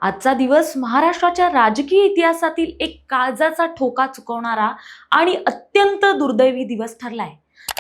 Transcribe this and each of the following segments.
आजचा दिवस महाराष्ट्राच्या राजकीय इतिहासातील एक काळजाचा ठोका चुकवणारा आणि अत्यंत दुर्दैवी दिवस ठरलाय.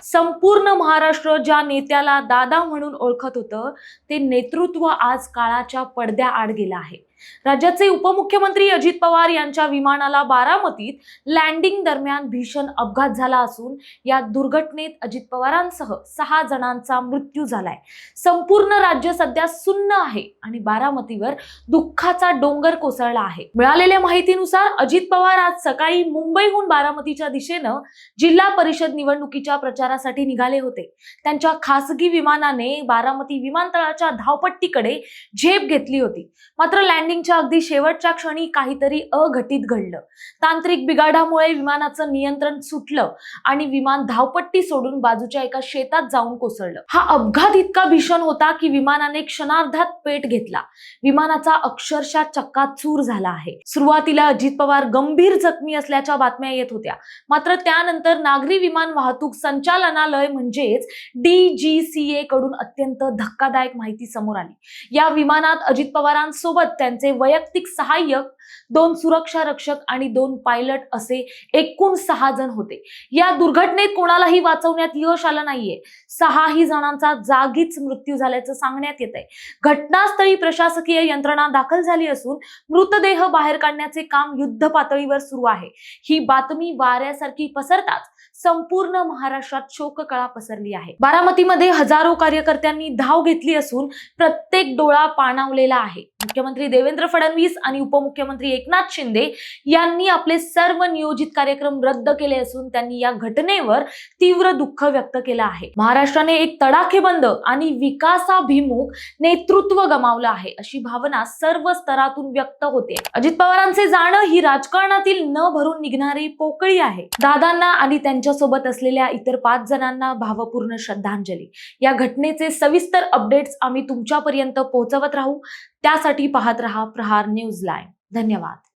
संपूर्ण महाराष्ट्र ज्या नेत्याला दादा म्हणून ओळखत होतं, ते नेतृत्व आज काळाच्या पडद्याआड गेलं आहे. राज्याचे उपमुख्यमंत्री अजित पवार यांच्या विमानाला बारामतीत लँडिंग दरम्यान भीषण अपघात झाला असून या दुर्घटनेत अजित पवारांसह 6 जणांचा मृत्यू झालाय. संपूर्ण राज्य सध्या सुन्न आहे आणि बारामतीवर दुःखाचा डोंगर कोसळला आहे. मिळालेल्या माहितीनुसार अजित पवार आज सकाळी मुंबईहून बारामतीच्या दिशेनं जिल्हा परिषद निवडणुकीच्या प्रचारासाठी निघाले होते. त्यांच्या खासगी विमानाने बारामती विमानतळाच्या धावपट्टीकडे झेप घेतली होती. मात्र लँडिंगच्या अगदी शेवटच्या क्षणी काहीतरी अघटित घडलं. तांत्रिक बिघाडामुळे विमानाचं नियंत्रण सुटलं आणि विमान धावपट्टी सोडून बाजूच्या एका शेतात जाऊन कोसळलं. हा अपघात इतका भीषण होता की विमानाने क्षणार्धात पेट घेतला. विमानाचा अक्षरशः चक्काचूर झाला आहे. सुरुवातीला अजित पवार गंभीर जखमी असल्याच्या बातम्या येत होत्या. मात्र त्यानंतर नागरी विमान वाहतूक संचालनालय म्हणजेच DGCA कडून अत्यंत धक्कादायक माहिती समोर आली. या विमानात अजित पवारांसोबत त्यांचे वैयक्तिक सहाय्यक, 2 सुरक्षा रक्षक आणि 2 पायलट असे एकूण 6 जण होते. या दुर्घटनेत कोणालाही वाचवण्यात यश आलं नाहीये. 6ही जणांचा जागीच मृत्यू झाल्याचं सांगण्यात येतंय. घटनास्थळी प्रशासकीय यंत्रणा दाखल झाली असून मृतदेह बाहेर काढण्याचे काम युद्ध पातळीवर सुरू आहे. ही बातमी वाऱ्यासारखी पसरताच संपूर्ण महाराष्ट्रात शोककळा पसरली आहे. बारामतीमध्ये हजारो कार्यकर्त्यांनी धाव घेतली असून प्रत्येक डोळा पाणावलेला आहे. मुख्यमंत्री देवेंद्र फडणवीस आणि उपमुख्यमंत्री एकनाथ शिंदे यांनी आपले सर्व नियोजित कार्यक्रम रद्द केले असून त्यांनी या घटनेवर तीव्र दुःख व्यक्त केलं आहे. महाराष्ट्राने एक तडाखेबंद आणि विकासाभिमुख नेतृत्व गमावलं आहे, अशी भावना सर्व स्तरातून व्यक्त होते. अजित पवारांचे जाणं ही राजकारणातील न भरून निघणारी पोकळी आहे. दादांना आणि त्यांच्यासोबत असलेल्या इतर 5 जणांना भावपूर्ण श्रद्धांजली. या घटनेचे सविस्तर अपडेट्स आम्ही तुमच्यापर्यंत पोहोचवत राहू. त्यासाठी पाहत रहा प्रहार न्यूज लाईव्ह. धन्यवाद.